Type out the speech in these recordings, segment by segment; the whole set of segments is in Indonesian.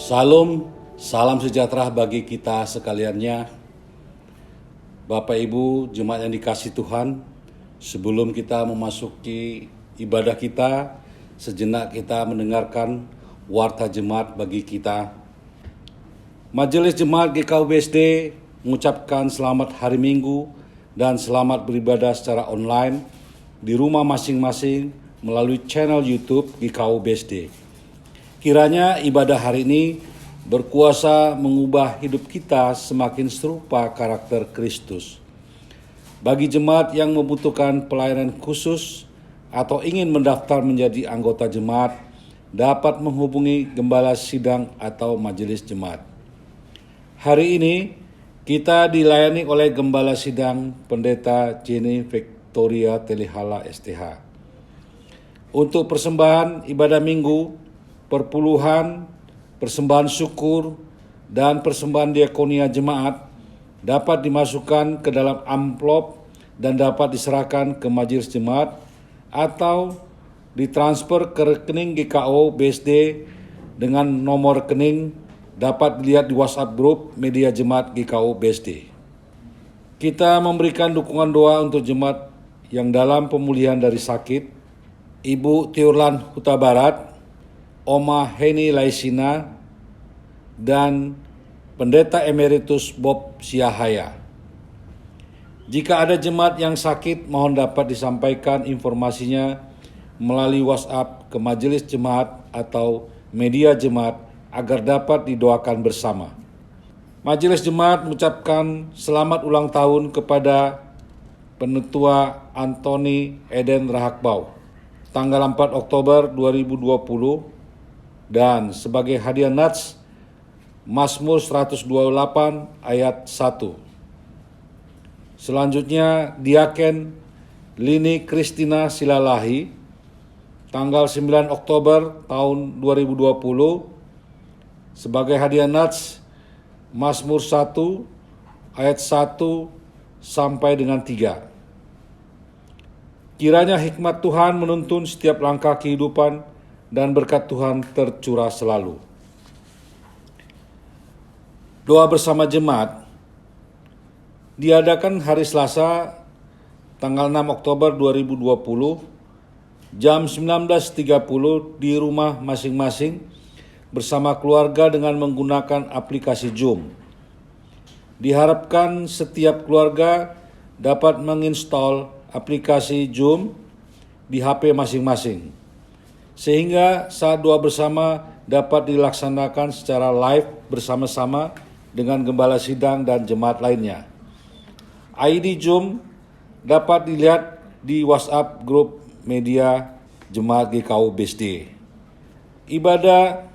Salam, salam sejahtera bagi kita sekaliannya. Bapak Ibu, jemaat yang dikasihi Tuhan, sebelum kita memasuki ibadah kita, sejenak kita mendengarkan warta jemaat bagi kita. Majelis Jemaat GKU BSD mengucapkan selamat hari Minggu dan selamat beribadah secara online di rumah masing-masing melalui channel YouTube GKU BSD. Kiranya ibadah hari ini berkuasa mengubah hidup kita semakin serupa karakter Kristus. Bagi jemaat yang membutuhkan pelayanan khusus atau ingin mendaftar menjadi anggota jemaat, dapat menghubungi gembala sidang atau majelis jemaat. Hari ini kita dilayani oleh gembala sidang Pendeta Jenny Victoria Telehala STH. Untuk persembahan ibadah minggu, perpuluhan, persembahan syukur, dan persembahan diakonia jemaat dapat dimasukkan ke dalam amplop dan dapat diserahkan ke majelis jemaat atau ditransfer ke rekening GKU BSD dengan nomor rekening dapat dilihat di WhatsApp grup media jemaat GKU BSD. Kita memberikan dukungan doa untuk jemaat yang dalam pemulihan dari sakit, Ibu Tiurlan Huta Barat, Oma Heni Laisina, dan Pendeta Emeritus Bob Siahaya. Jika ada jemaat yang sakit, mohon dapat disampaikan informasinya melalui WhatsApp ke majelis jemaat atau media jemaat agar dapat didoakan bersama. Majelis jemaat mengucapkan selamat ulang tahun kepada Penetua Antoni Eden Rahakbau, tanggal 4 Oktober 2020, dan sebagai hadiah Nats, Mazmur 128 ayat 1. Selanjutnya Diaken Lini Kristina Silalahi, tanggal 9 Oktober tahun 2020, sebagai hadiah Nats, Mazmur 1 ayat 1 sampai dengan 3. Kiranya hikmat Tuhan menuntun setiap langkah kehidupan dan berkat Tuhan tercurah selalu. Doa bersama jemaat diadakan hari Selasa tanggal 6 Oktober 2020 jam 19.30 di rumah masing-masing bersama keluarga dengan menggunakan aplikasi Zoom. Diharapkan setiap keluarga dapat menginstal aplikasi Zoom di HP masing-masing, sehingga saat doa bersama dapat dilaksanakan secara live bersama-sama dengan gembala sidang dan jemaat lainnya. ID Zoom dapat dilihat di WhatsApp grup media jemaat GKU BSD. Ibadah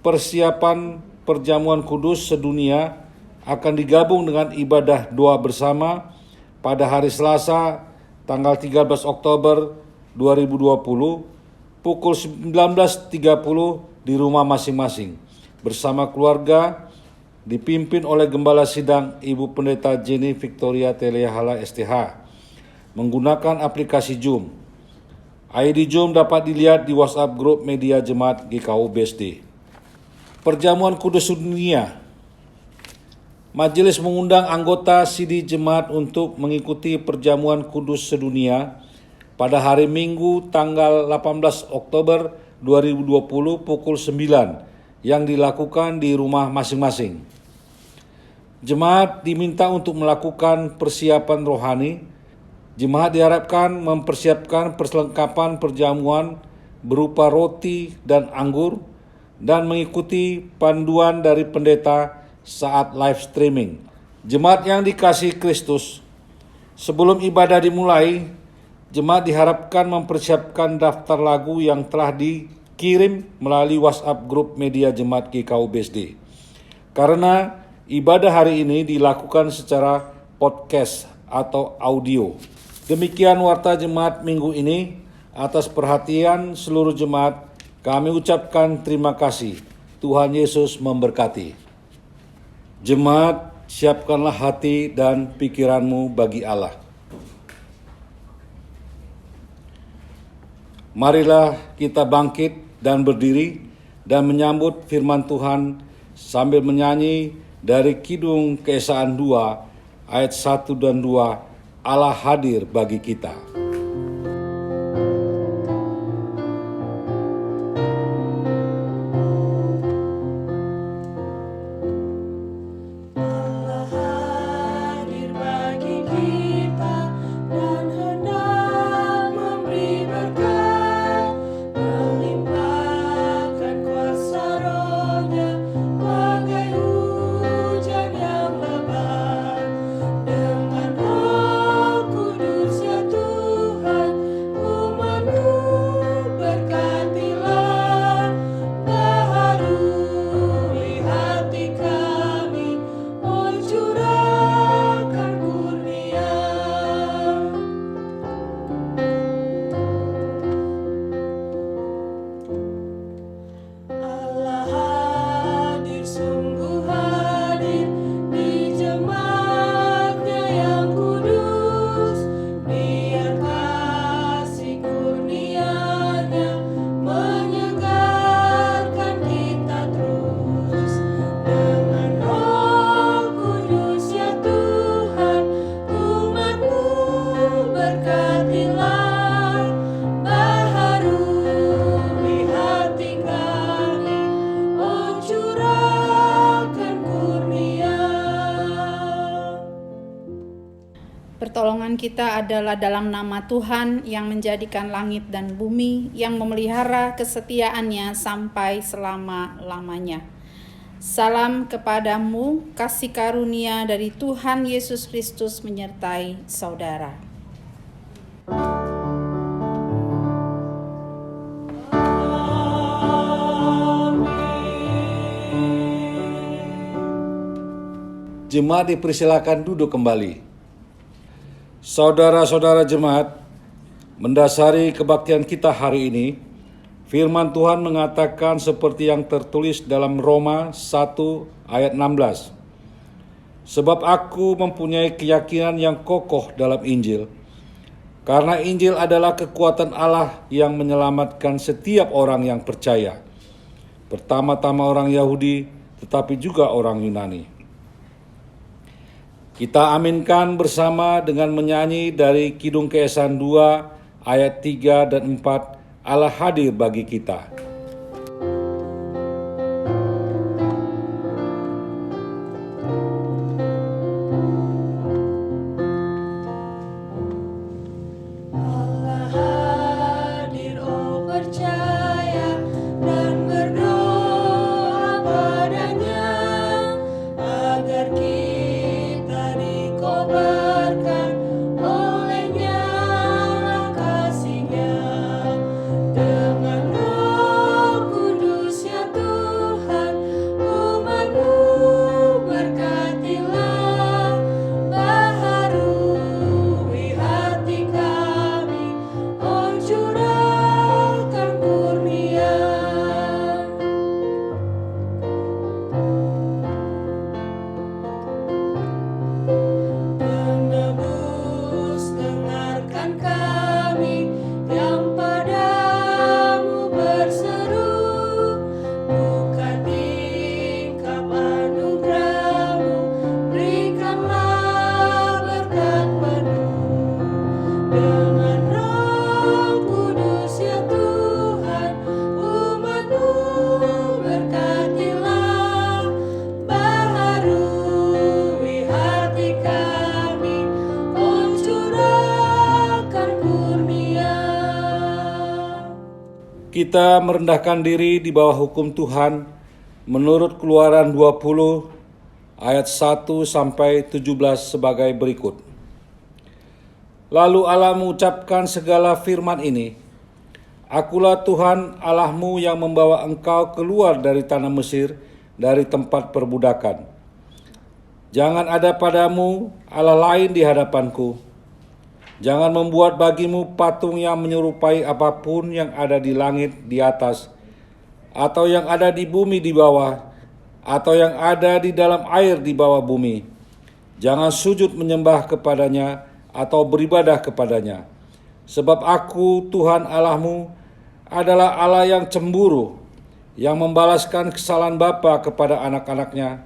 persiapan perjamuan kudus sedunia akan digabung dengan ibadah doa bersama pada hari Selasa tanggal 13 Oktober 2020 pukul 19.30 di rumah masing-masing bersama keluarga dipimpin oleh Gembala Sidang Ibu Pendeta Jenny Victoria Telehala STH menggunakan aplikasi Zoom. ID Zoom dapat dilihat di WhatsApp grup media jemaat GKU BSD. Perjamuan Kudus Dunia. Majelis mengundang anggota CD Jemaat untuk mengikuti Perjamuan Kudus Sedunia pada hari Minggu tanggal 18 Oktober 2020 pukul 9 yang dilakukan di rumah masing-masing. Jemaat diminta untuk melakukan persiapan rohani. Jemaat diharapkan mempersiapkan perlengkapan perjamuan berupa roti dan anggur dan mengikuti panduan dari pendeta saat live streaming. Jemaat yang dikasihi Kristus, sebelum ibadah dimulai, jemaat diharapkan mempersiapkan daftar lagu yang telah dikirim melalui WhatsApp grup media jemaat GKU BSD. Karena ibadah hari ini dilakukan secara podcast atau audio. Demikian warta jemaat minggu ini. Atas perhatian seluruh jemaat, kami ucapkan terima kasih. Tuhan Yesus memberkati. Jemaat, siapkanlah hati dan pikiranmu bagi Allah. Marilah kita bangkit dan berdiri dan menyambut firman Tuhan sambil menyanyi dari Kidung Keesaan 2 ayat 1 dan 2, Allah hadir bagi kita. Pertolongan kita adalah dalam nama Tuhan yang menjadikan langit dan bumi, yang memelihara kesetiaannya sampai selama-lamanya. Salam kepadamu, kasih karunia dari Tuhan Yesus Kristus menyertai saudara. Jemaat dipersilakan duduk kembali. Saudara-saudara jemaat, mendasari kebaktian kita hari ini, firman Tuhan mengatakan seperti yang tertulis dalam Roma 1 ayat 16. Sebab aku mempunyai keyakinan yang kokoh dalam Injil, karena Injil adalah kekuatan Allah yang menyelamatkan setiap orang yang percaya, pertama-tama orang Yahudi, tetapi juga orang Yunani. Kita aminkan bersama dengan menyanyi dari Kidung Keesaan 2 ayat 3 dan 4, Allah hadir bagi kita. Kita merendahkan diri di bawah hukum Tuhan menurut Keluaran 20 ayat 1 sampai 17 sebagai berikut. Lalu Allah mengucapkan segala firman ini, Akulah Tuhan Allahmu yang membawa engkau keluar dari tanah Mesir, dari tempat perbudakan. Jangan ada padamu Allah lain di hadapanku. Jangan membuat bagimu patung yang menyerupai apapun yang ada di langit di atas, atau yang ada di bumi di bawah, atau yang ada di dalam air di bawah bumi. Jangan sujud menyembah kepadanya atau beribadah kepadanya. Sebab aku, Tuhan Allahmu, adalah Allah yang cemburu, yang membalaskan kesalahan bapa kepada anak-anaknya,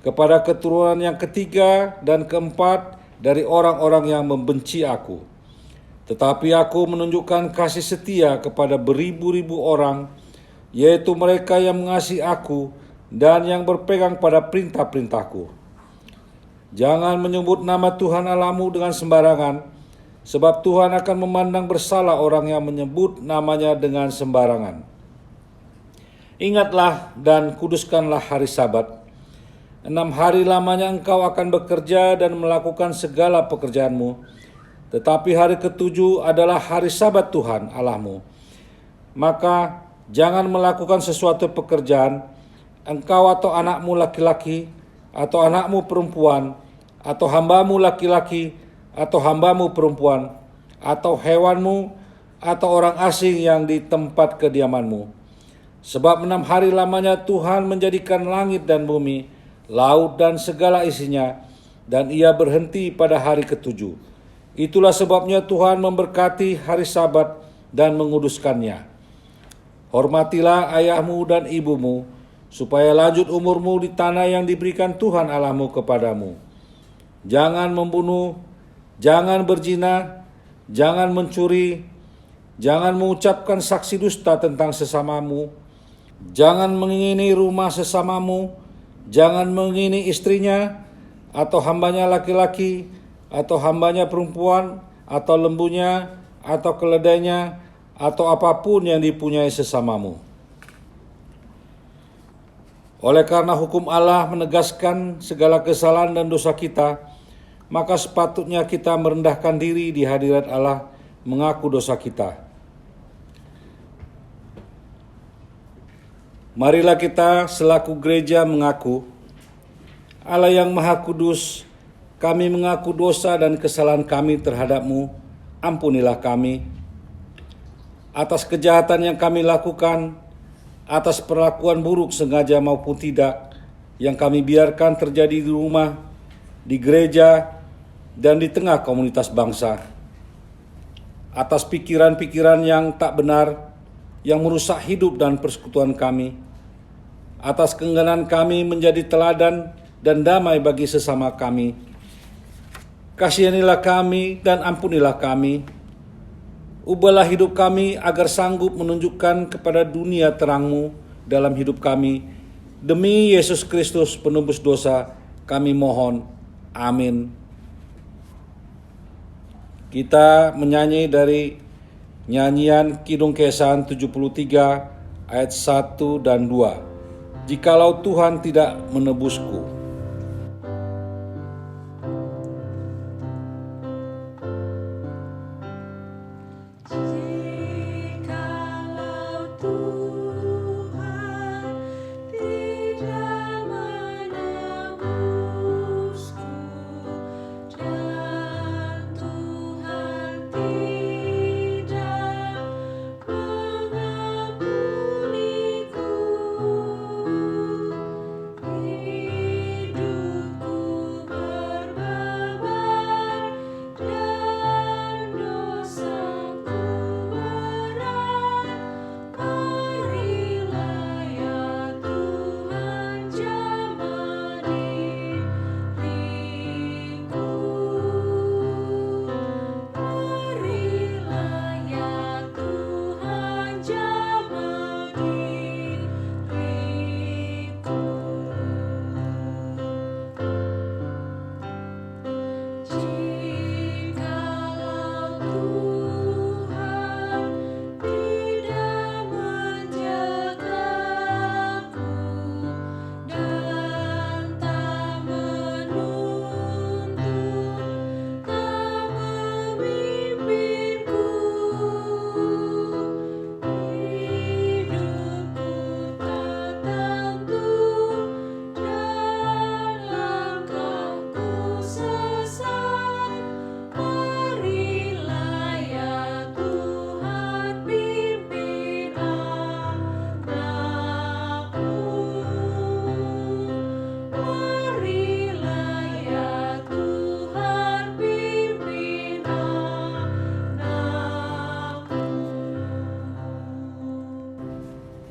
kepada keturunan yang ketiga dan keempat dari orang-orang yang membenci aku. Tetapi aku menunjukkan kasih setia kepada beribu-ribu orang, yaitu mereka yang mengasihi aku dan yang berpegang pada perintah-perintahku. Jangan menyebut nama Tuhan Allahmu dengan sembarangan, sebab Tuhan akan memandang bersalah orang yang menyebut namanya dengan sembarangan. Ingatlah dan kuduskanlah hari Sabat. 6 hari lamanya engkau akan bekerja dan melakukan segala pekerjaanmu. Tetapi hari ketujuh adalah hari Sabat Tuhan Allahmu. Maka jangan melakukan sesuatu pekerjaan, engkau atau anakmu laki-laki, atau anakmu perempuan, atau hambamu laki-laki, atau hambamu perempuan, atau hewanmu, atau orang asing yang di tempat kediamanmu. Sebab 6 hari lamanya Tuhan menjadikan langit dan bumi, laut dan segala isinya, dan ia berhenti pada hari ketujuh. Itulah sebabnya Tuhan memberkati hari Sabat dan menguduskannya. Hormatilah ayahmu dan ibumu, supaya lanjut umurmu di tanah yang diberikan Tuhan Allahmu kepadamu. Jangan membunuh, jangan berzina, jangan mencuri, jangan mengucapkan saksi dusta tentang sesamamu, jangan mengingini rumah sesamamu, jangan mengingini istrinya, atau hambanya laki-laki, atau hambanya perempuan, atau lembunya, atau keledainya, atau apapun yang dipunyai sesamamu. Oleh karena hukum Allah menegaskan segala kesalahan dan dosa kita, maka sepatutnya kita merendahkan diri di hadirat Allah, mengaku dosa kita. Marilah kita selaku gereja mengaku, Allah yang Maha Kudus, kami mengaku dosa dan kesalahan kami terhadap-Mu, ampunilah kami. Atas kejahatan yang kami lakukan, atas perlakuan buruk sengaja maupun tidak, yang kami biarkan terjadi di rumah, di gereja, dan di tengah komunitas bangsa. Atas pikiran-pikiran yang tak benar, yang merusak hidup dan persekutuan kami. Atas keengganan kami menjadi teladan dan damai bagi sesama kami. Kasihanilah kami dan ampunilah kami. Ubahlah hidup kami agar sanggup menunjukkan kepada dunia terang-Mu dalam hidup kami. Demi Yesus Kristus penebus dosa, kami mohon. Amin. Kita menyanyi dari nyanyian Kidung Kesan 73 ayat 1 dan 2. Jikalau Tuhan tidak menebusku.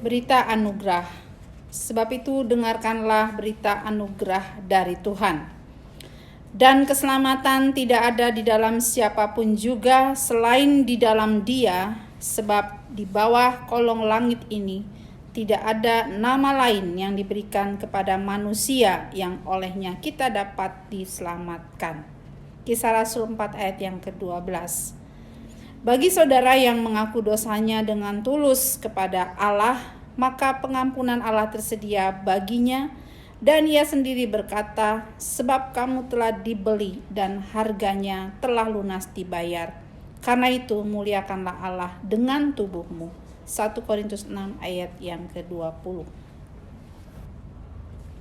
Berita anugerah. Sebab itu dengarkanlah berita anugerah dari Tuhan. Dan keselamatan tidak ada di dalam siapapun juga selain di dalam Dia, sebab di bawah kolong langit ini tidak ada nama lain yang diberikan kepada manusia yang olehnya kita dapat diselamatkan. Kisah Rasul 4 ayat yang ke-12. Bagi saudara yang mengaku dosanya dengan tulus kepada Allah, maka pengampunan Allah tersedia baginya, dan ia sendiri berkata, sebab kamu telah dibeli dan harganya telah lunas dibayar. Karena itu muliakanlah Allah dengan tubuhmu. 1 Korintus 6 ayat yang ke-20.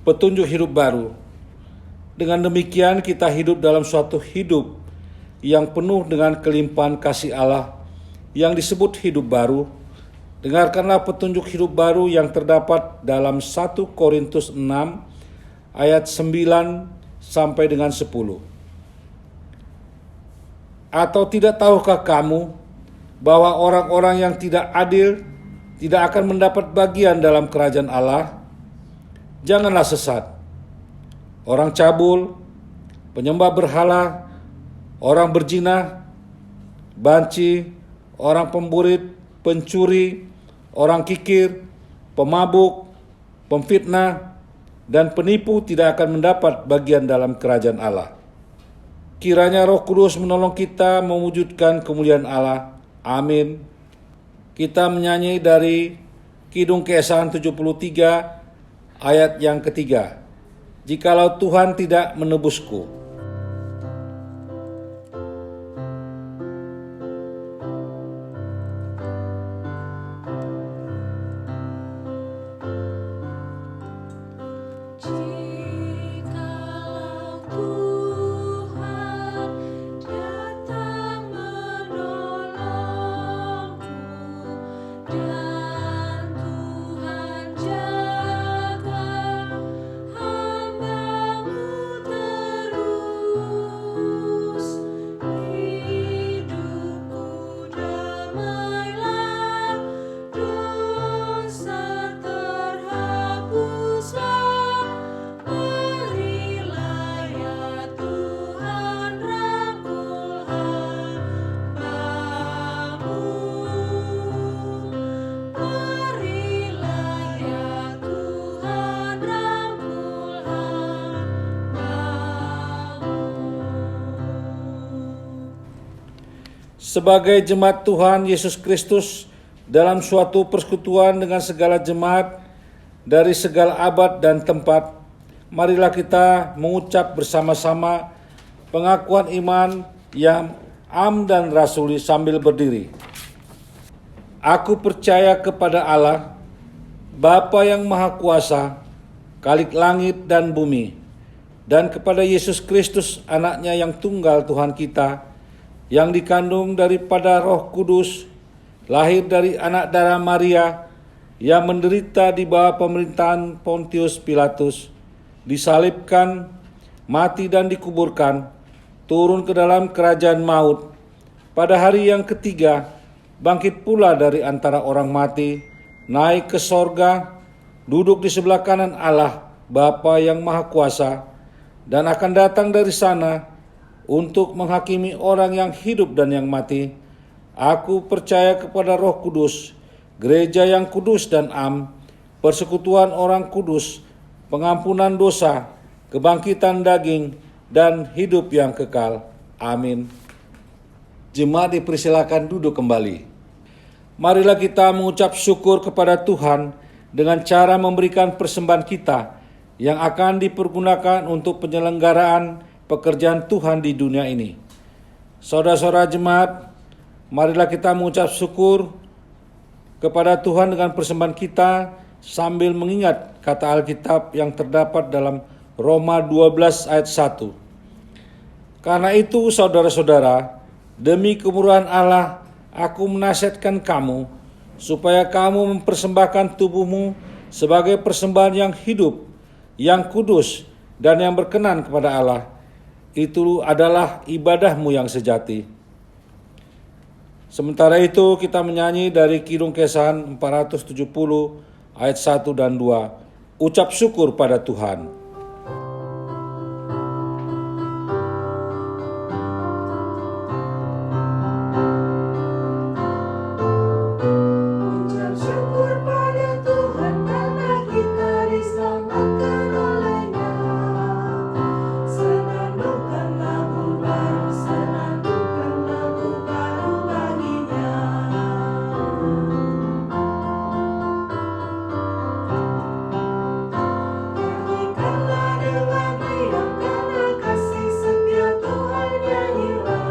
Petunjuk hidup baru. Dengan demikian kita hidup dalam suatu hidup yang penuh dengan kelimpahan kasih Allah yang disebut hidup baru. Dengarkanlah petunjuk hidup baru yang terdapat dalam 1 Korintus 6 ayat 9 sampai dengan 10. Atau tidak tahukah kamu bahwa orang-orang yang tidak adil tidak akan mendapat bagian dalam kerajaan Allah? Janganlah sesat. Orang cabul, penyembah berhala, orang berzina, banci, orang pemburit, pencuri, orang kikir, pemabuk, pemfitnah, dan penipu tidak akan mendapat bagian dalam kerajaan Allah. Kiranya Roh Kudus menolong kita mewujudkan kemuliaan Allah. Amin. Kita menyanyi dari Kidung Keesahan 73 ayat yang ketiga. Jikalau Tuhan tidak menebusku. Sebagai jemaat Tuhan Yesus Kristus dalam suatu persekutuan dengan segala jemaat dari segala abad dan tempat, marilah kita mengucap bersama-sama pengakuan iman yang am dan rasuli sambil berdiri. Aku percaya kepada Allah, Bapa yang Maha Kuasa, Khalik langit dan bumi, dan kepada Yesus Kristus, anaknya yang tunggal Tuhan kita, yang dikandung daripada Roh Kudus, lahir dari anak darah Maria, yang menderita di bawah pemerintahan Pontius Pilatus, disalibkan, mati dan dikuburkan, turun ke dalam kerajaan maut. Pada hari yang ketiga, bangkit pula dari antara orang mati, naik ke sorga, duduk di sebelah kanan Allah, Bapa yang Maha Kuasa, dan akan datang dari sana untuk menghakimi orang yang hidup dan yang mati. Aku percaya kepada Roh Kudus, gereja yang kudus dan am, persekutuan orang kudus, pengampunan dosa, kebangkitan daging, dan hidup yang kekal. Amin. Jemaat dipersilakan duduk kembali. Marilah kita mengucap syukur kepada Tuhan dengan cara memberikan persembahan kita yang akan dipergunakan untuk penyelenggaraan pekerjaan Tuhan di dunia ini. Saudara-saudara jemaat, marilah kita mengucap syukur kepada Tuhan dengan persembahan kita sambil mengingat kata Alkitab yang terdapat dalam Roma 12 ayat 1. Karena itu saudara-saudara, demi kemurahan Allah, aku menasihatkan kamu supaya kamu mempersembahkan tubuhmu sebagai persembahan yang hidup, yang kudus, dan yang berkenan kepada Allah. Itu adalah ibadahmu yang sejati. Sementara itu kita menyanyi dari Kidung Keesahan 470 ayat 1 dan 2. Ucap syukur pada Tuhan. Ucap syukur pada Tuhan karena kita diselamatkan oleh-Nya. Senandungkan lagu baru, senandungkan lagu baru bagi-Nya. Nyanyikanlah dengan riang karena kasih setia Tuhan nyanyilah.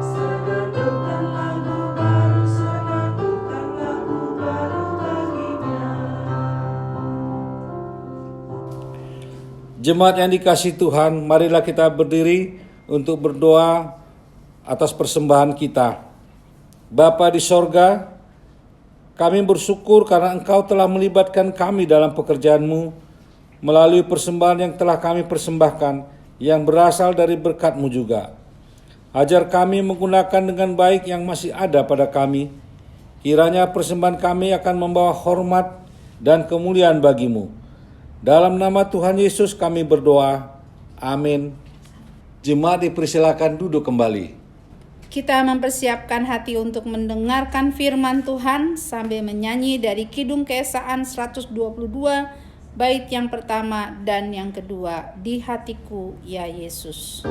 Senandungkan lagu baru, senandungkan lagu baru bagi-Nya. Jemaat yang dikasihi Tuhan, marilah kita berdiri untuk berdoa atas persembahan kita. Bapa di sorga, kami bersyukur karena Engkau telah melibatkan kami dalam pekerjaan-Mu melalui persembahan yang telah kami persembahkan yang berasal dari berkat-Mu juga. Ajar kami menggunakan dengan baik yang masih ada pada kami. Kiranya persembahan kami akan membawa hormat dan kemuliaan bagi-Mu. Dalam nama Tuhan Yesus kami berdoa. Amin. Jemaat dipersilakan duduk kembali. Kita mempersiapkan hati untuk mendengarkan firman Tuhan sambil menyanyi dari Kidung Keesaan 122, bait yang pertama dan yang kedua, Di Hatiku Ya Yesus.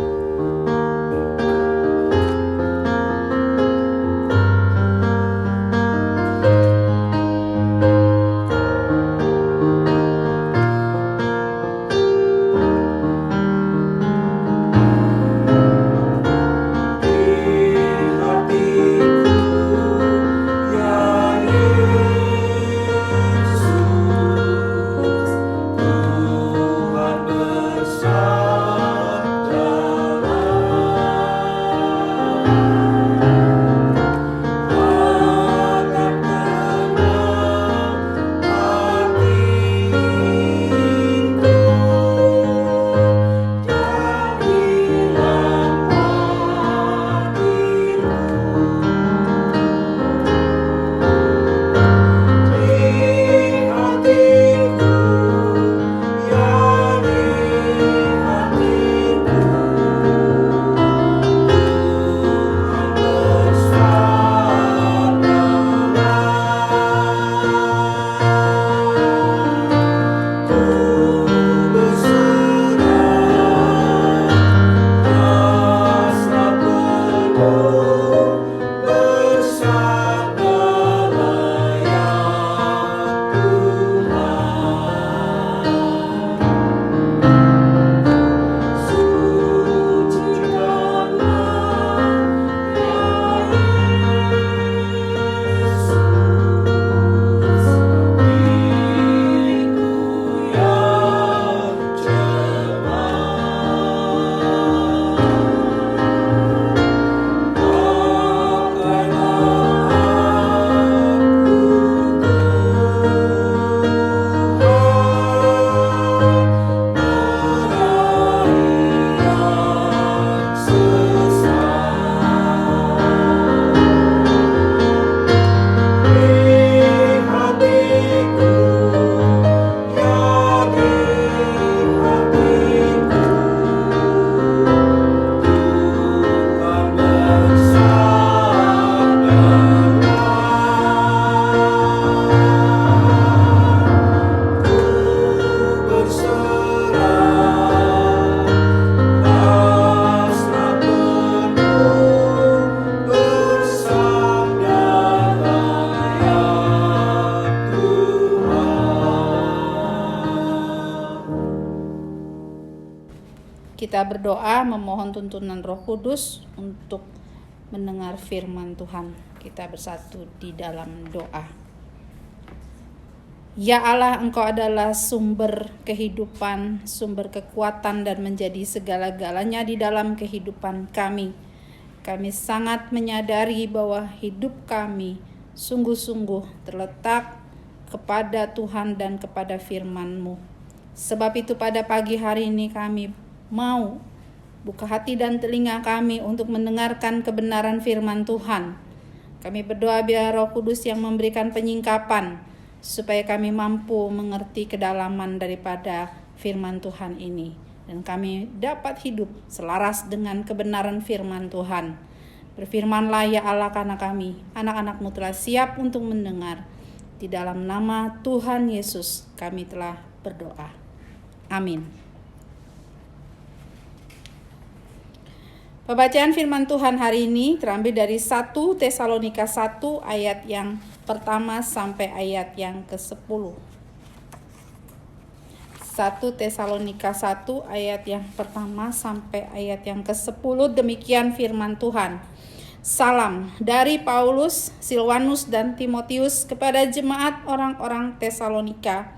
Kita berdoa memohon tuntunan Roh Kudus untuk mendengar firman Tuhan. Kita bersatu di dalam doa. Ya Allah, Engkau adalah sumber kehidupan, sumber kekuatan dan menjadi segala-galanya di dalam kehidupan kami. Kami sangat menyadari bahwa hidup kami sungguh-sungguh terletak kepada Tuhan dan kepada firman-Mu. Sebab itu pada pagi hari ini kami mau buka hati dan telinga kami untuk mendengarkan kebenaran firman Tuhan. Kami berdoa biar Roh Kudus yang memberikan penyingkapan, supaya kami mampu mengerti kedalaman daripada firman Tuhan ini, dan kami dapat hidup selaras dengan kebenaran firman Tuhan. Berfirmanlah ya Allah, karena kami, anak-anak-Mu, telah siap untuk mendengar. Di dalam nama Tuhan Yesus kami telah berdoa. Amin. Pembacaan firman Tuhan hari ini terambil dari 1 Tesalonika 1 ayat yang pertama sampai ayat yang ke-10. 1 Tesalonika 1 ayat yang pertama sampai ayat yang ke-10, demikian firman Tuhan. Salam dari Paulus, Silwanus, dan Timotius kepada jemaat orang-orang Tesalonika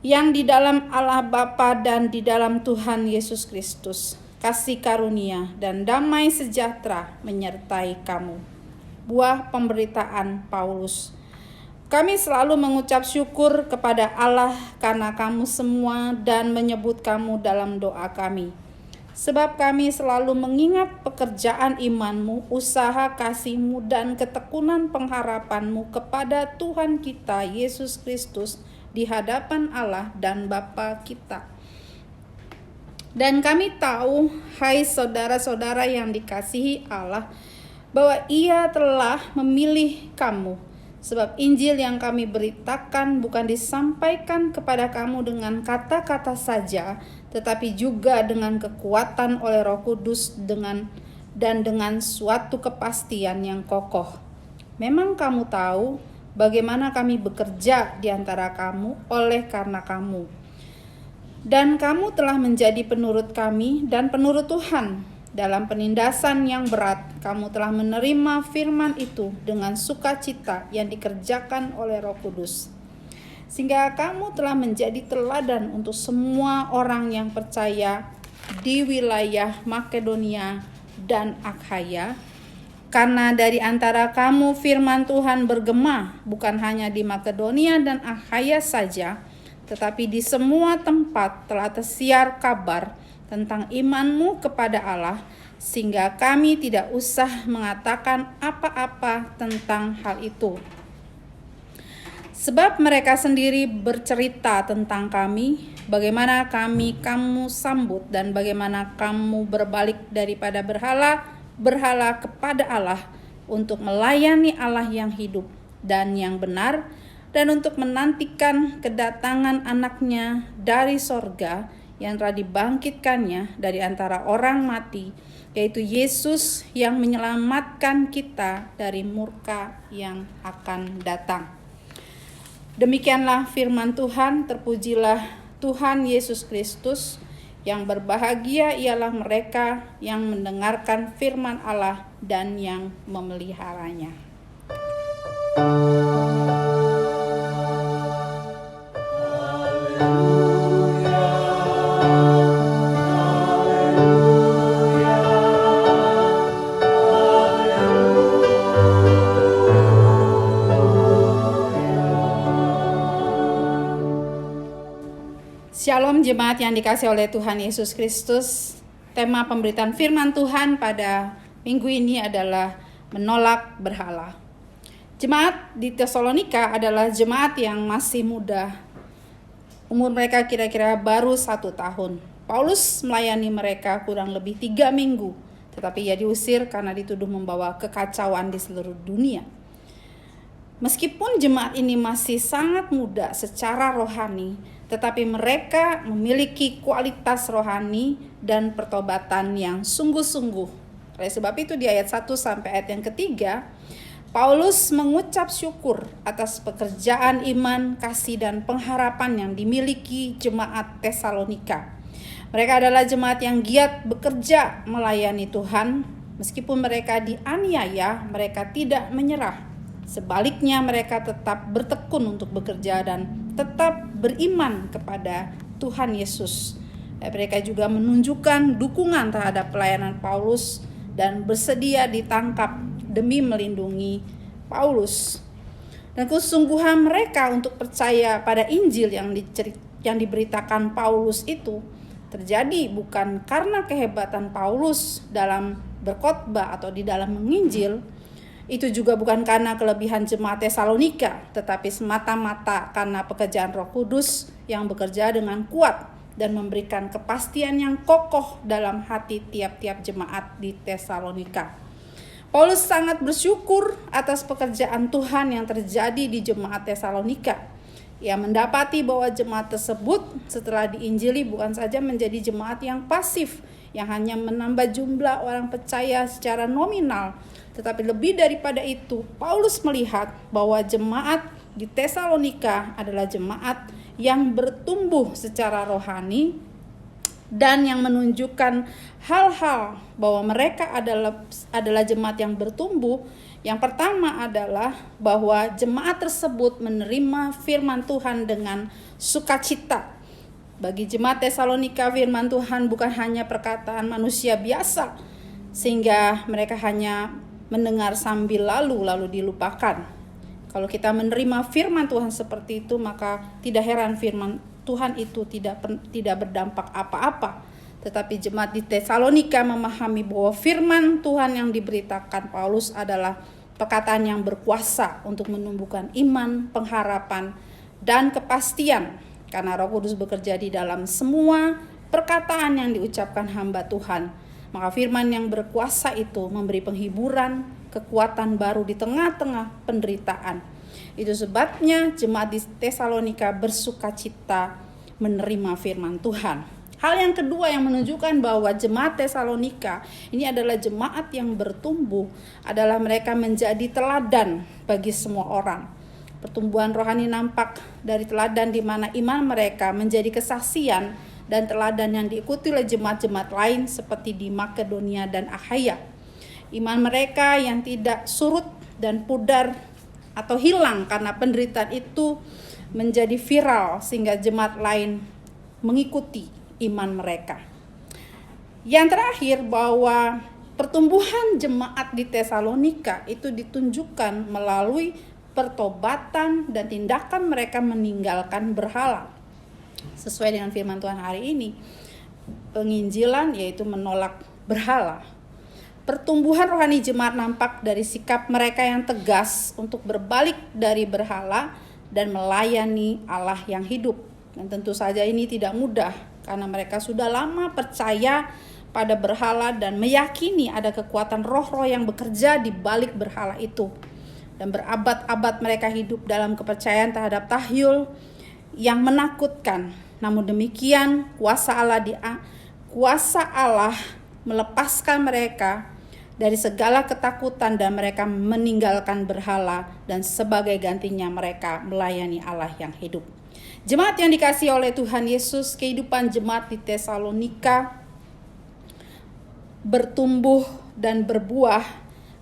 yang di dalam Allah Bapa dan di dalam Tuhan Yesus Kristus. Kasih karunia dan damai sejahtera menyertai kamu. Buah pemberitaan Paulus. Kami selalu mengucap syukur kepada Allah karena kamu semua dan menyebut kamu dalam doa kami. Sebab kami selalu mengingat pekerjaan imanmu, usaha kasihmu, dan ketekunan pengharapanmu kepada Tuhan kita Yesus Kristus di hadapan Allah dan Bapa kita. Dan kami tahu, hai saudara-saudara yang dikasihi Allah, bahwa Ia telah memilih kamu. Sebab Injil yang kami beritakan bukan disampaikan kepada kamu dengan kata-kata saja, tetapi juga dengan kekuatan oleh Roh Kudus dan dengan suatu kepastian yang kokoh. Memang kamu tahu bagaimana kami bekerja di antara kamu oleh karena kamu. Dan kamu telah menjadi penurut kami dan penurut Tuhan. Dalam penindasan yang berat, kamu telah menerima firman itu dengan sukacita yang dikerjakan oleh Roh Kudus. Sehingga kamu telah menjadi teladan untuk semua orang yang percaya di wilayah Makedonia dan Akhaya. Karena dari antara kamu firman Tuhan bergema, bukan hanya di Makedonia dan Akhaya saja, tetapi di semua tempat telah tersiar kabar tentang imanmu kepada Allah, sehingga kami tidak usah mengatakan apa-apa tentang hal itu. Sebab mereka sendiri bercerita tentang kami, bagaimana kamu sambut dan bagaimana kamu berbalik daripada berhala kepada Allah untuk melayani Allah yang hidup dan yang benar, dan untuk menantikan kedatangan anaknya dari sorga yang telah dibangkitkannya dari antara orang mati, yaitu Yesus yang menyelamatkan kita dari murka yang akan datang. Demikianlah firman Tuhan. Terpujilah Tuhan Yesus Kristus. Yang berbahagia ialah mereka yang mendengarkan firman Allah dan yang memeliharanya. Shalom jemaat yang dikasihi oleh Tuhan Yesus Kristus. Tema pemberitaan firman Tuhan pada minggu ini adalah menolak berhala. Jemaat di Tesalonika adalah jemaat yang masih muda. Umur mereka kira-kira baru 1 tahun. Paulus melayani mereka kurang lebih 3 minggu. Tetapi ia diusir karena dituduh membawa kekacauan di seluruh dunia. Meskipun jemaat ini masih sangat muda secara rohani, tetapi mereka memiliki kualitas rohani dan pertobatan yang sungguh-sungguh. Oleh sebab itu di ayat 1 sampai ayat yang ketiga, Paulus mengucap syukur atas pekerjaan iman, kasih, dan pengharapan yang dimiliki jemaat Tesalonika. Mereka adalah jemaat yang giat bekerja melayani Tuhan. Meskipun mereka dianiaya, mereka tidak menyerah. Sebaliknya mereka tetap bertekun untuk bekerja dan tetap beriman kepada Tuhan Yesus. Dan mereka juga menunjukkan dukungan terhadap pelayanan Paulus dan bersedia ditangkap demi melindungi Paulus. Dan kesungguhan mereka untuk percaya pada Injil yang diberitakan Paulus itu terjadi bukan karena kehebatan Paulus dalam berkhotbah atau di dalam menginjil. Itu juga bukan karena kelebihan jemaat Tesalonika, tetapi semata-mata karena pekerjaan Roh Kudus yang bekerja dengan kuat dan memberikan kepastian yang kokoh dalam hati tiap-tiap jemaat di Tesalonika. Paulus sangat bersyukur atas pekerjaan Tuhan yang terjadi di jemaat Tesalonika. Ia mendapati bahwa jemaat tersebut setelah diinjili bukan saja menjadi jemaat yang pasif, yang hanya menambah jumlah orang percaya secara nominal, tetapi lebih daripada itu, Paulus melihat bahwa jemaat di Tesalonika adalah jemaat yang bertumbuh secara rohani dan yang menunjukkan hal-hal bahwa mereka adalah jemaat yang bertumbuh. Yang pertama adalah bahwa jemaat tersebut menerima firman Tuhan dengan sukacita. Bagi jemaat Tesalonika, firman Tuhan bukan hanya perkataan manusia biasa, sehingga mereka hanya mendengar sambil lalu dilupakan. Kalau kita menerima firman Tuhan seperti itu, maka tidak heran firman Tuhan itu tidak berdampak apa-apa. Tetapi jemaat di Tesalonika memahami bahwa firman Tuhan yang diberitakan Paulus adalah perkataan yang berkuasa untuk menumbuhkan iman, pengharapan, dan kepastian. Karena Roh Kudus bekerja di dalam semua perkataan yang diucapkan hamba Tuhan. Maka firman yang berkuasa itu memberi penghiburan, kekuatan baru di tengah-tengah penderitaan. Itu sebabnya jemaat di Tesalonika bersukacita menerima firman Tuhan. Hal yang kedua yang menunjukkan bahwa jemaat Tesalonika ini adalah jemaat yang bertumbuh adalah mereka menjadi teladan bagi semua orang. Pertumbuhan rohani nampak dari teladan di mana iman mereka menjadi kesaksian dan teladan yang diikuti oleh jemaat-jemaat lain seperti di Makedonia dan Akhaya. Iman mereka yang tidak surut dan pudar atau hilang karena penderitaan itu menjadi viral sehingga jemaat lain mengikuti iman mereka. Yang terakhir, bahwa pertumbuhan jemaat di Tesalonika itu ditunjukkan melalui pertobatan dan tindakan mereka meninggalkan berhala. Sesuai dengan firman Tuhan hari ini, penginjilan yaitu menolak berhala. Pertumbuhan rohani jemaat nampak dari sikap mereka yang tegas untuk berbalik dari berhala dan melayani Allah yang hidup. Dan tentu saja ini tidak mudah karena mereka sudah lama percaya pada berhala dan meyakini ada kekuatan roh-roh yang bekerja di balik berhala itu. Dan berabad-abad mereka hidup dalam kepercayaan terhadap tahyul yang menakutkan. Namun demikian kuasa Allah melepaskan mereka dari segala ketakutan dan mereka meninggalkan berhala dan sebagai gantinya mereka melayani Allah yang hidup. Jemaat yang dikasihi oleh Tuhan Yesus, kehidupan jemaat di Tesalonika bertumbuh dan berbuah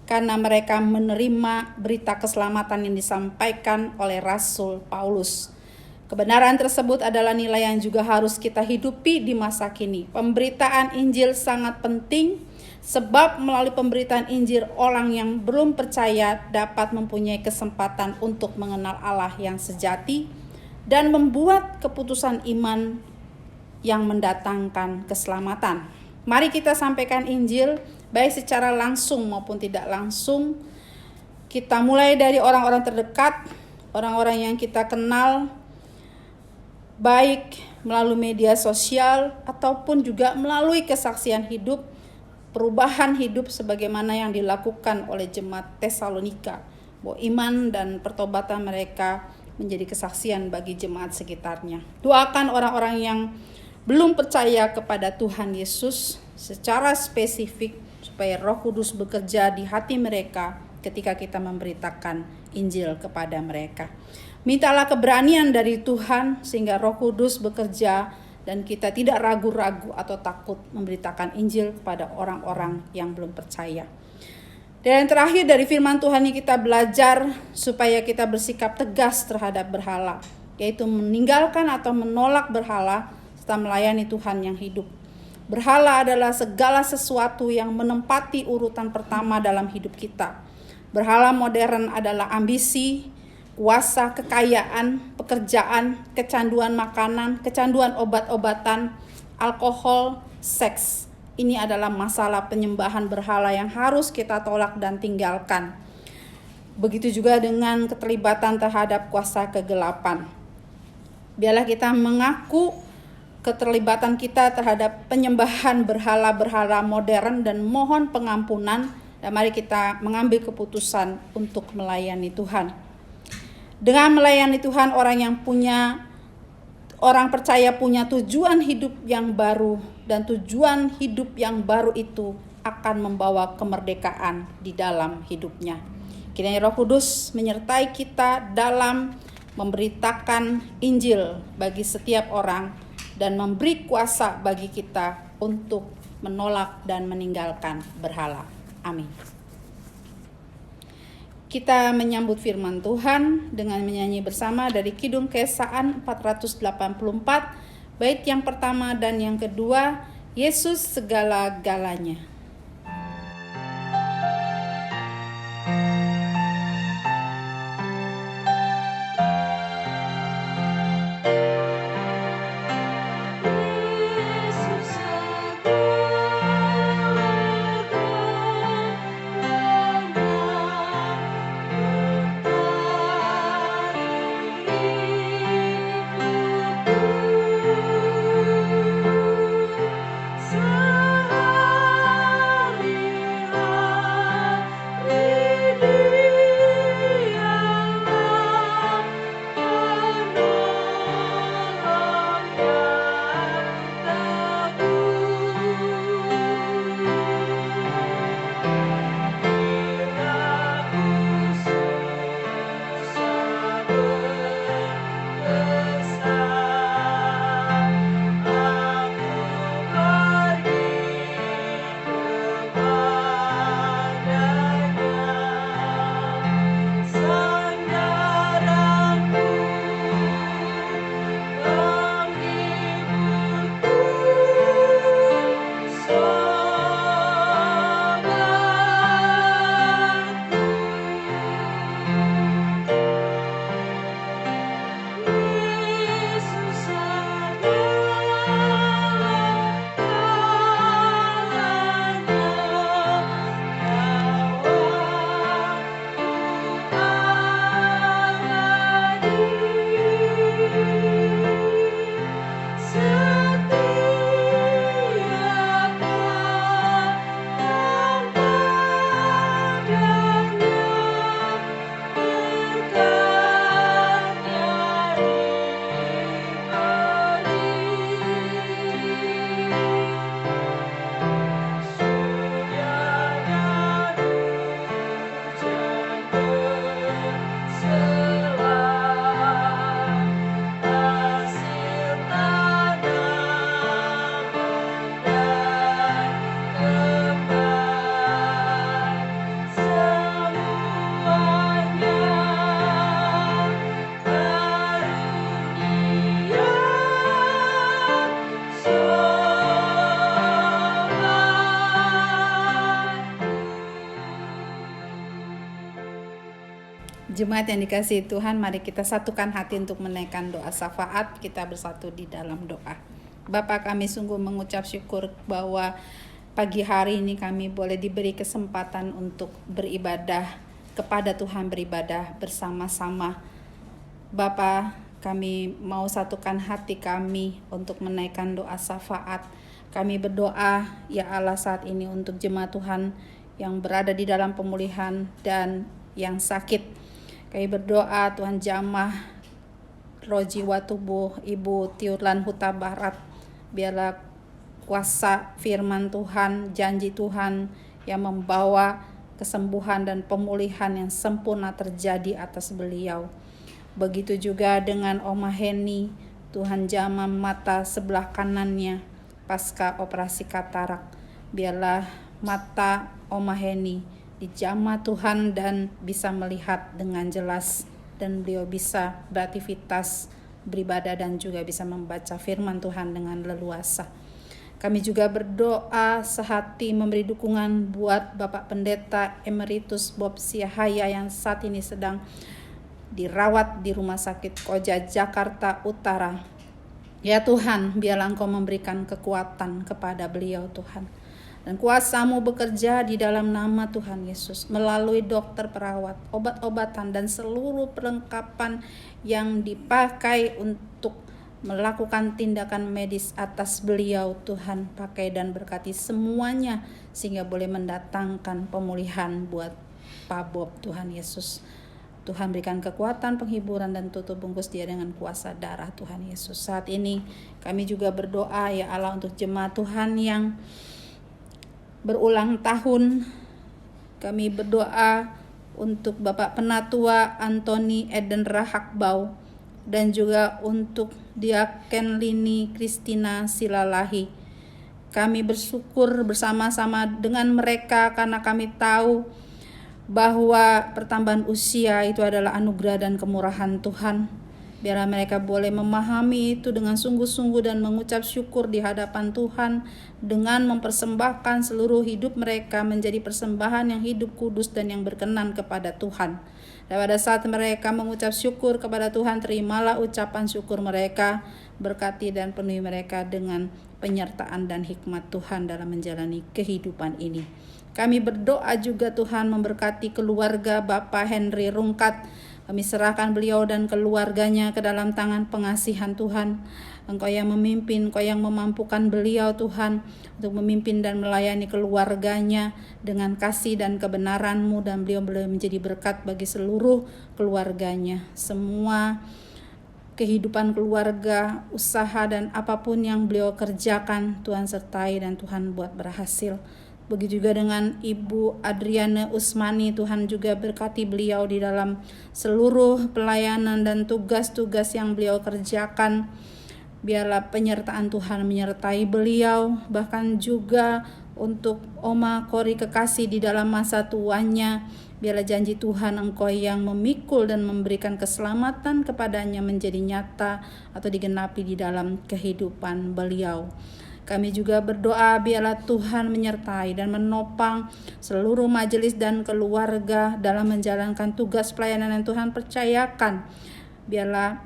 karena mereka menerima berita keselamatan yang disampaikan oleh Rasul Paulus. Kebenaran tersebut adalah nilai yang juga harus kita hidupi di masa kini. Pemberitaan Injil sangat penting sebab melalui pemberitaan Injil orang yang belum percaya dapat mempunyai kesempatan untuk mengenal Allah yang sejati dan membuat keputusan iman yang mendatangkan keselamatan. Mari kita sampaikan Injil baik secara langsung maupun tidak langsung. Kita mulai dari orang-orang terdekat, orang-orang yang kita kenal, baik melalui media sosial ataupun juga melalui kesaksian hidup, perubahan hidup sebagaimana yang dilakukan oleh jemaat Tesalonika, bahwa iman dan pertobatan mereka menjadi kesaksian bagi jemaat sekitarnya. Doakan orang-orang yang belum percaya kepada Tuhan Yesus secara spesifik supaya Roh Kudus bekerja di hati mereka ketika kita memberitakan Injil kepada mereka. Mintalah keberanian dari Tuhan sehingga Roh Kudus bekerja dan kita tidak ragu-ragu atau takut memberitakan Injil kepada orang-orang yang belum percaya. Dan yang terakhir dari firman Tuhan ini kita belajar supaya kita bersikap tegas terhadap berhala, yaitu meninggalkan atau menolak berhala serta melayani Tuhan yang hidup. Berhala adalah segala sesuatu yang menempati urutan pertama dalam hidup kita. Berhala modern adalah ambisi, kuasa, kekayaan, pekerjaan, kecanduan makanan, kecanduan obat-obatan, alkohol, seks. Ini adalah masalah penyembahan berhala yang harus kita tolak dan tinggalkan. Begitu juga dengan keterlibatan terhadap kuasa kegelapan. Biarlah kita mengaku keterlibatan kita terhadap penyembahan berhala-berhala modern dan mohon pengampunan, dan mari kita mengambil keputusan untuk melayani Tuhan. Dengan melayani Tuhan, orang percaya punya tujuan hidup yang baru, dan tujuan hidup yang baru itu akan membawa kemerdekaan di dalam hidupnya. Kiranya Roh Kudus menyertai kita dalam memberitakan Injil bagi setiap orang dan memberi kuasa bagi kita untuk menolak dan meninggalkan berhala. Amin. Kita menyambut firman Tuhan dengan menyanyi bersama dari Kidung Keesaan 484, bait yang pertama dan yang kedua, Yesus segala-galanya. Jemaat yang dikasihi Tuhan, mari kita satukan hati untuk menaikkan doa syafaat. Kita bersatu di dalam doa. Bapa, kami sungguh mengucap syukur bahwa pagi hari ini kami boleh diberi kesempatan untuk beribadah kepada Tuhan, beribadah bersama-sama. Bapa, kami mau satukan hati kami untuk menaikkan doa syafaat. Kami berdoa, ya Allah, saat ini untuk jemaat Tuhan yang berada di dalam pemulihan dan yang sakit. Kami berdoa Tuhan jamah roh jiwa tubuh Ibu Tiurlan Huta Barat. Biarlah kuasa firman Tuhan, janji Tuhan yang membawa kesembuhan dan pemulihan yang sempurna terjadi atas beliau. Begitu juga dengan Oma Heni, Tuhan jamah mata sebelah kanannya pasca operasi katarak. Biarlah mata Oma Heni dijamah Tuhan dan bisa melihat dengan jelas, dan beliau bisa beraktivitas, beribadah, dan juga bisa membaca firman Tuhan dengan leluasa. Kami juga berdoa sehati memberi dukungan buat Bapak Pendeta Emeritus Bob Siahaya yang saat ini sedang dirawat di Rumah Sakit Koja Jakarta Utara. Ya Tuhan, biarlah Engkau memberikan kekuatan kepada beliau Tuhan. Dan kuasa-Mu bekerja di dalam nama Tuhan Yesus, melalui dokter, perawat, obat-obatan, dan seluruh perlengkapan yang dipakai untuk melakukan tindakan medis atas beliau. Tuhan pakai dan berkati semuanya sehingga boleh mendatangkan pemulihan buat Pak Bob, Tuhan Yesus. Tuhan berikan kekuatan, penghiburan, dan tutup bungkus dia dengan kuasa darah Tuhan Yesus. Saat ini kami juga berdoa ya Allah untuk jemaat Tuhan yang berulang tahun. Kami berdoa untuk Bapak Penatua Antoni Eden Rahakbau dan juga untuk Diaken Lini Kristina Silalahi. Kami bersyukur bersama-sama dengan mereka karena kami tahu bahwa pertambahan usia itu adalah anugerah dan kemurahan Tuhan. Biarlah mereka boleh memahami itu dengan sungguh-sungguh dan mengucap syukur di hadapan Tuhan dengan mempersembahkan seluruh hidup mereka menjadi persembahan yang hidup, kudus, dan yang berkenan kepada Tuhan. Dan pada saat mereka mengucap syukur kepada Tuhan, terimalah ucapan syukur mereka, berkati dan penuhi mereka dengan penyertaan dan hikmat Tuhan dalam menjalani kehidupan ini. Kami berdoa juga Tuhan memberkati keluarga Bapak Henry Rungkat. Kami serahkan beliau dan keluarganya ke dalam tangan pengasihan Tuhan. Engkau yang memimpin, Engkau yang memampukan beliau Tuhan untuk memimpin dan melayani keluarganya dengan kasih dan kebenaran-Mu, dan beliau boleh menjadi berkat bagi seluruh keluarganya. Semua kehidupan keluarga, usaha, dan apapun yang beliau kerjakan, Tuhan sertai dan Tuhan buat berhasil. Begitu juga dengan Ibu Adriana Usmani, Tuhan juga berkati beliau di dalam seluruh pelayanan dan tugas-tugas yang beliau kerjakan. Biarlah penyertaan Tuhan menyertai beliau, bahkan juga untuk Oma Kori Kekasih di dalam masa tuanya. Biarlah janji Tuhan Engkau yang memikul dan memberikan keselamatan kepadanya menjadi nyata atau digenapi di dalam kehidupan beliau. Kami juga berdoa biarlah Tuhan menyertai dan menopang seluruh majelis dan keluarga dalam menjalankan tugas pelayanan yang Tuhan percayakan. Biarlah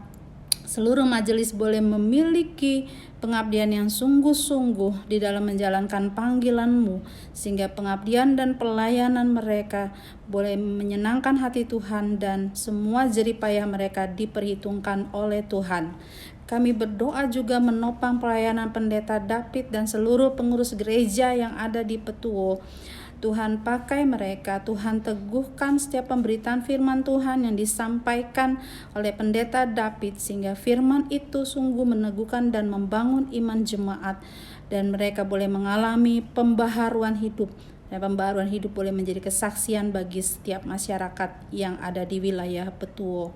seluruh majelis boleh memiliki pengabdian yang sungguh-sungguh di dalam menjalankan panggilan-Mu, sehingga pengabdian dan pelayanan mereka boleh menyenangkan hati Tuhan dan semua jerih payah mereka diperhitungkan oleh Tuhan. Kami berdoa juga menopang pelayanan Pendeta David dan seluruh pengurus gereja yang ada di Petuwo. Tuhan pakai mereka, Tuhan teguhkan setiap pemberitaan firman Tuhan yang disampaikan oleh Pendeta David, sehingga firman itu sungguh meneguhkan dan membangun iman jemaat, dan mereka boleh mengalami pembaharuan hidup. Dan pembaharuan hidup boleh menjadi kesaksian bagi setiap masyarakat yang ada di wilayah Petuwo.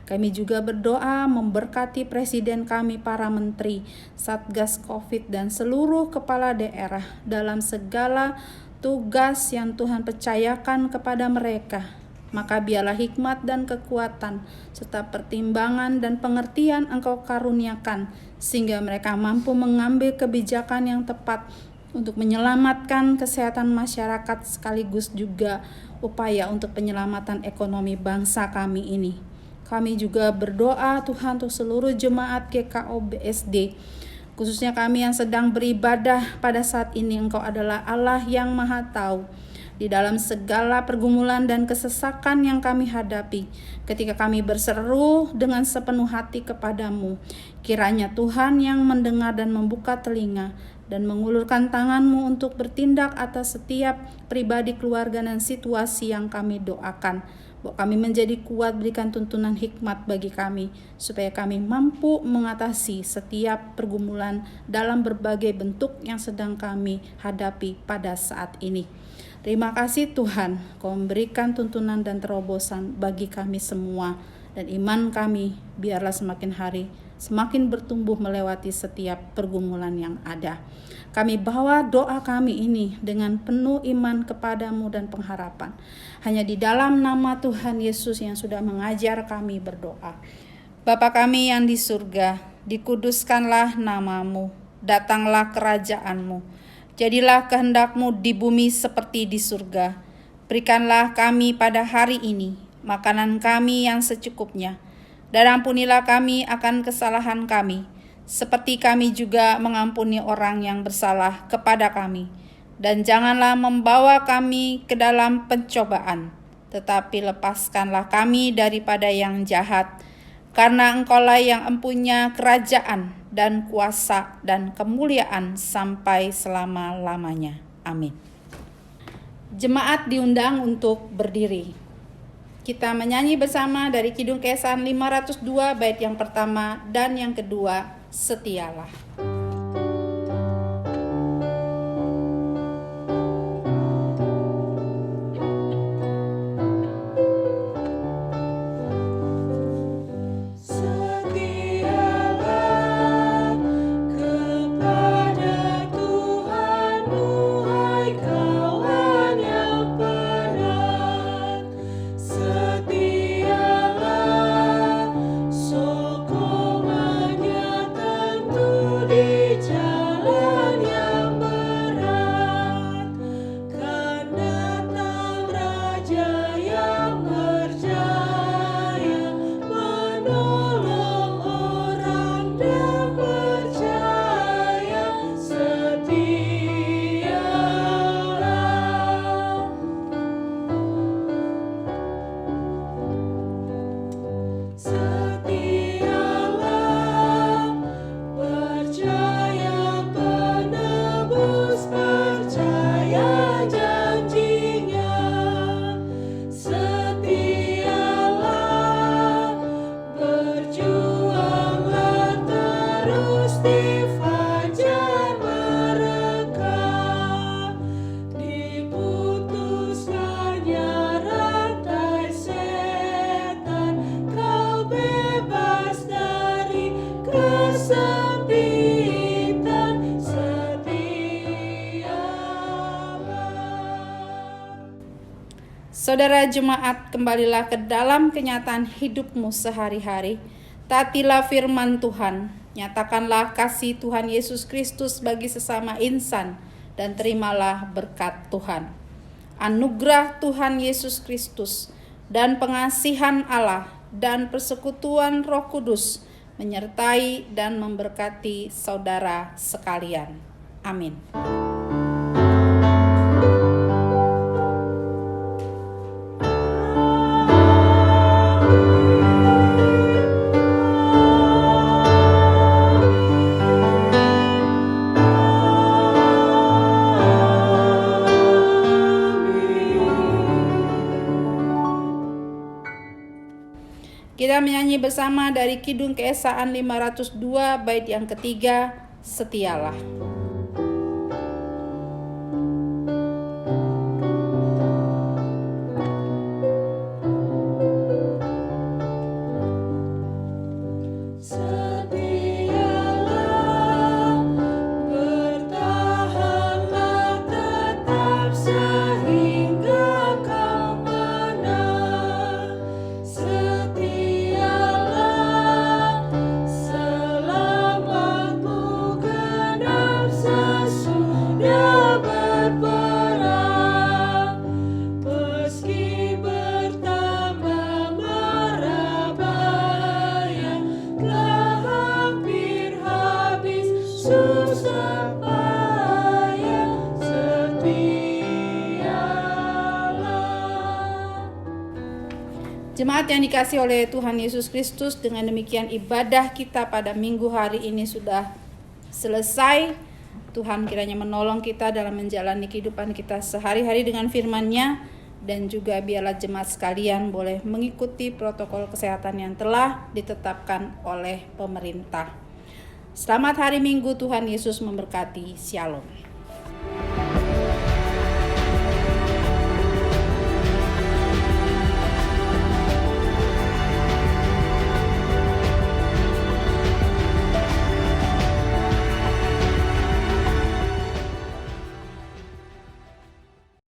Kami juga berdoa memberkati presiden kami, para menteri, Satgas Covid, dan seluruh kepala daerah dalam segala tugas yang Tuhan percayakan kepada mereka. Maka biarlah hikmat dan kekuatan serta pertimbangan dan pengertian Engkau karuniakan, sehingga mereka mampu mengambil kebijakan yang tepat untuk menyelamatkan kesehatan masyarakat sekaligus juga upaya untuk penyelamatan ekonomi bangsa kami ini. Kami juga berdoa Tuhan untuk seluruh jemaat GKO BSD, khususnya kami yang sedang beribadah pada saat ini. Engkau adalah Allah yang Maha Tahu di dalam segala pergumulan dan kesesakan yang kami hadapi. Ketika kami berseru dengan sepenuh hati kepadamu, kiranya Tuhan yang mendengar dan membuka telinga dan mengulurkan tangan-Mu untuk bertindak atas setiap pribadi, keluarga, dan situasi yang kami doakan. Kami menjadi kuat, berikan tuntunan hikmat bagi kami, supaya kami mampu mengatasi setiap pergumulan dalam berbagai bentuk yang sedang kami hadapi pada saat ini. Terima kasih Tuhan, Kau memberikan tuntunan dan terobosan bagi kami semua, dan iman kami biarlah semakin hari semakin bertumbuh melewati setiap pergumulan yang ada. Kami bawa doa kami ini dengan penuh iman kepadamu dan pengharapan. Hanya di dalam nama Tuhan Yesus yang sudah mengajar kami berdoa. Bapa kami yang di surga, dikuduskanlah namamu, datanglah kerajaanmu, jadilah kehendak-Mu di bumi seperti di surga. Berikanlah kami pada hari ini makanan kami yang secukupnya, dan ampunilah kami akan kesalahan kami, seperti kami juga mengampuni orang yang bersalah kepada kami. Dan janganlah membawa kami ke dalam pencobaan, tetapi lepaskanlah kami daripada yang jahat, karena Engkaulah yang empunya kerajaan dan kuasa dan kemuliaan sampai selama-lamanya. Amin. Jemaat diundang untuk berdiri. Kita menyanyi bersama dari Kidung Keesahan 502 bait yang pertama dan yang kedua, Setialah. Saudara jemaat, kembalilah ke dalam kenyataan hidupmu sehari-hari. Taatilah firman Tuhan, nyatakanlah kasih Tuhan Yesus Kristus bagi sesama insan, dan terimalah berkat Tuhan. Anugerah Tuhan Yesus Kristus dan pengasihan Allah dan persekutuan Roh Kudus menyertai dan memberkati saudara sekalian. Amin. Kita menyanyi bersama dari Kidung Keesahan 502 bait yang ketiga, Setialah. Jemaat yang dikasihi oleh Tuhan Yesus Kristus, dengan demikian ibadah kita pada minggu hari ini sudah selesai. Tuhan kiranya menolong kita dalam menjalani kehidupan kita sehari-hari dengan firman-Nya, dan juga biarlah jemaat sekalian boleh mengikuti protokol kesehatan yang telah ditetapkan oleh pemerintah. Selamat hari Minggu, Tuhan Yesus memberkati. Shalom.